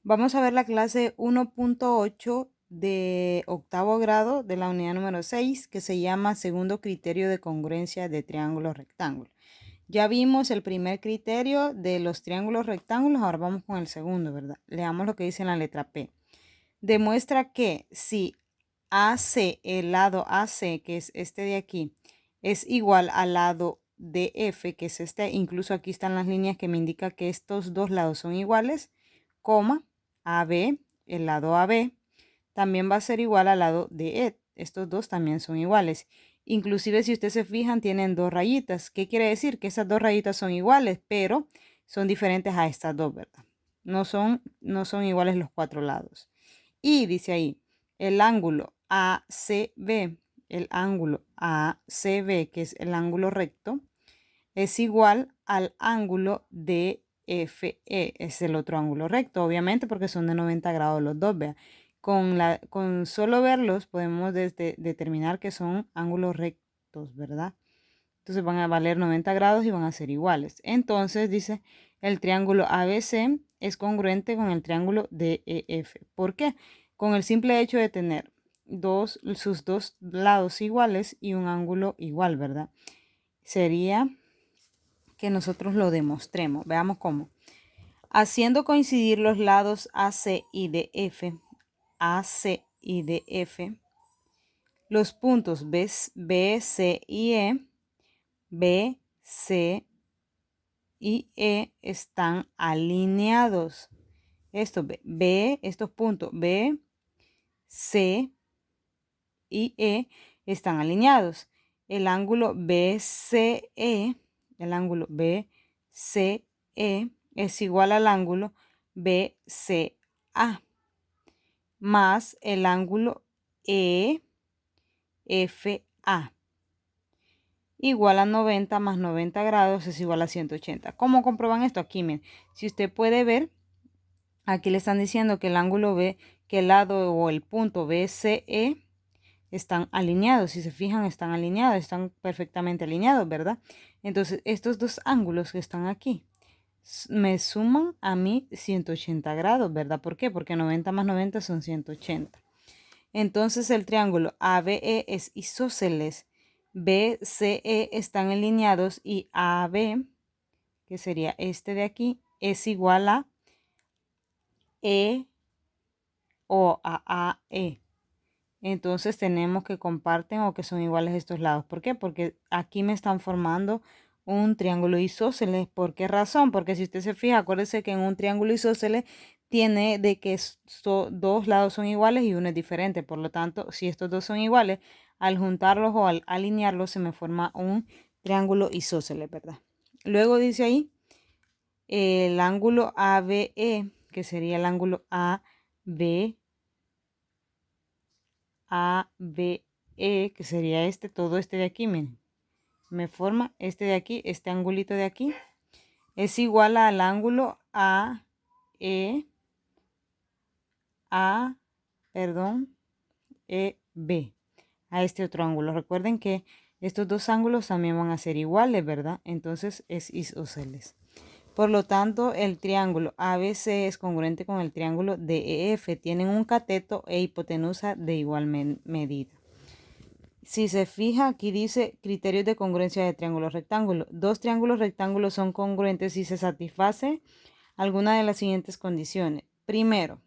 Vamos a ver la clase 1.8 de octavo grado de la unidad número 6, que se llama segundo criterio de congruencia de triángulos rectángulos. Ya vimos el primer criterio de los triángulos rectángulos, ahora vamos con el segundo, ¿verdad? Leamos lo que dice en la letra P. Demuestra que si AC, el lado AC, que es este de aquí, es igual al lado DF, que es este, incluso aquí están las líneas que me indican que estos dos lados son iguales, coma, AB, el lado AB, también va a ser igual al lado de ED. Estos dos también son iguales. Inclusive si ustedes se fijan, tienen dos rayitas. ¿Qué quiere decir? Que esas dos rayitas son iguales, pero son diferentes a estas dos, ¿verdad? No son iguales los cuatro lados. Y dice ahí, el ángulo ACB, el ángulo ACB, que es el ángulo recto, es igual al ángulo DFE, es el otro ángulo recto, obviamente porque son de 90 grados los dos, vea. Con solo verlos podemos determinar que son ángulos rectos, ¿verdad? Entonces van a valer 90 grados y van a ser iguales. Entonces dice, el triángulo ABC es congruente con el triángulo DEF. ¿Por qué? Con el simple hecho de tener sus dos lados iguales y un ángulo igual, ¿verdad? Sería que nosotros lo demostremos. Veamos cómo. Haciendo coincidir los lados AC y DF, AC y DF, los puntos B, C y E, B, C y E están alineados. Estos puntos B, C y E están alineados. El ángulo BCE, el ángulo BCE es igual al ángulo BCA más el ángulo EFA. Igual a 90 más 90 grados es igual a 180. ¿Cómo comprueban esto? Aquí, miren, si usted puede ver, aquí le están diciendo que el ángulo B, que el lado o el punto BCE están alineados. Si se fijan, están alineados, están perfectamente alineados, ¿verdad? Entonces, estos dos ángulos que están aquí me suman a mí 180 grados, ¿verdad? ¿Por qué? Porque 90 más 90 son 180. Entonces, el triángulo ABE es isósceles. BCE están alineados y AB, que sería este de aquí, es igual a E o a AE. Entonces tenemos que comparten o que son iguales estos lados. ¿Por qué? Porque aquí me están formando un triángulo isósceles. ¿Por qué razón? Porque si usted se fija, acuérdese que en un triángulo isósceles tiene de que dos lados son iguales y uno es diferente. Por lo tanto, si estos dos son iguales, al juntarlos o al alinearlos se me forma un triángulo isósceles, ¿verdad? Luego dice ahí el ángulo ABE, que sería el ángulo ABE, que sería todo este de aquí, miren. Me forma este de aquí, este angulito de aquí, es igual al ángulo AE, A, perdón, EB, a este otro ángulo. Recuerden que estos dos ángulos también van a ser iguales, ¿verdad? Entonces es isósceles. Por lo tanto, el triángulo ABC es congruente con el triángulo DEF. Tienen un cateto e hipotenusa de igual medida. Si se fija, aquí dice criterios de congruencia de triángulos rectángulos. Dos triángulos rectángulos son congruentes si se satisface alguna de las siguientes condiciones. Primero,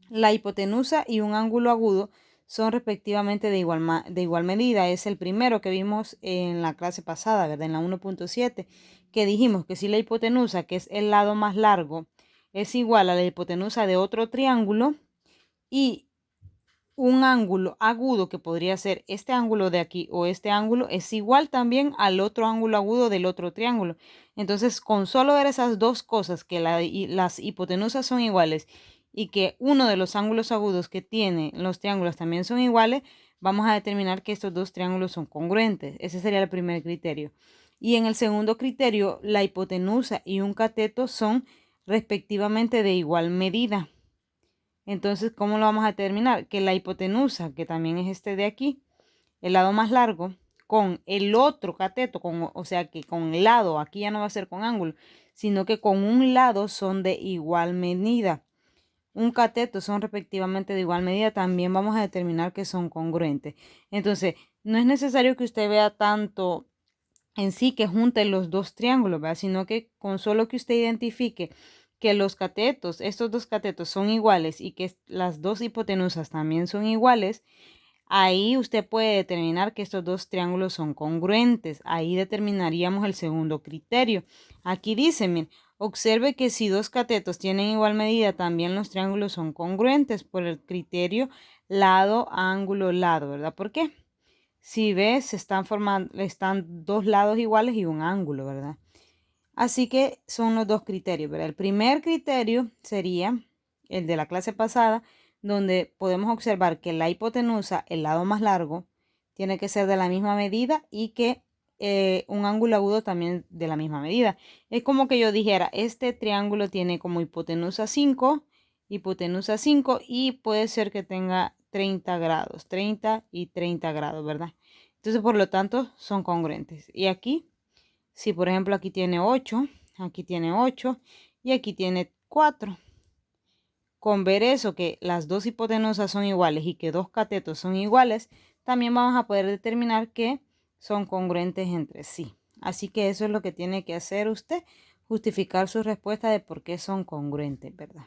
la hipotenusa y un ángulo agudo son respectivamente de igual medida. Es el primero que vimos en la clase pasada, ¿verdad? En la 1.7, que dijimos que si la hipotenusa, que es el lado más largo, es igual a la hipotenusa de otro triángulo y un ángulo agudo, que podría ser este ángulo de aquí o este ángulo, es igual también al otro ángulo agudo del otro triángulo. Entonces, con solo ver esas dos cosas, que las hipotenusas son iguales y que uno de los ángulos agudos que tienen los triángulos también son iguales, vamos a determinar que estos dos triángulos son congruentes. Ese sería el primer criterio. Y en el segundo criterio, la hipotenusa y un cateto son respectivamente de igual medida. Entonces, ¿cómo lo vamos a determinar? Que la hipotenusa, que también es este de aquí, el lado más largo, con el otro cateto, o sea que con el lado, aquí ya no va a ser con ángulo, sino que con un lado son de igual medida. un cateto son respectivamente de igual medida, también vamos a determinar que son congruentes. Entonces, no es necesario que usted vea tanto en sí que junte los dos triángulos, ¿verdad? Sino que con solo que usted identifique que los catetos, estos dos catetos son iguales y que las dos hipotenusas también son iguales, ahí usted puede determinar que estos dos triángulos son congruentes. Ahí determinaríamos el segundo criterio. Aquí dice, miren, observe que si dos catetos tienen igual medida, también los triángulos son congruentes por el criterio lado, ángulo, lado, ¿verdad? ¿Por qué? Si ves, están dos lados iguales y un ángulo, ¿verdad? Así que son los dos criterios, ¿verdad? El primer criterio sería el de la clase pasada, donde podemos observar que la hipotenusa, el lado más largo, tiene que ser de la misma medida y que un ángulo agudo también de la misma medida. Es como que yo dijera, este triángulo tiene como hipotenusa 5 y puede ser que tenga 30 grados, 30 y 30 grados, ¿verdad? Entonces, por lo tanto, son congruentes. Y aquí, si por ejemplo aquí tiene 8 y aquí tiene 4. Con ver eso, que las dos hipotenusas son iguales y que dos catetos son iguales, también vamos a poder determinar que son congruentes entre sí. Así que eso es lo que tiene que hacer usted, justificar su respuesta de por qué son congruentes, ¿verdad?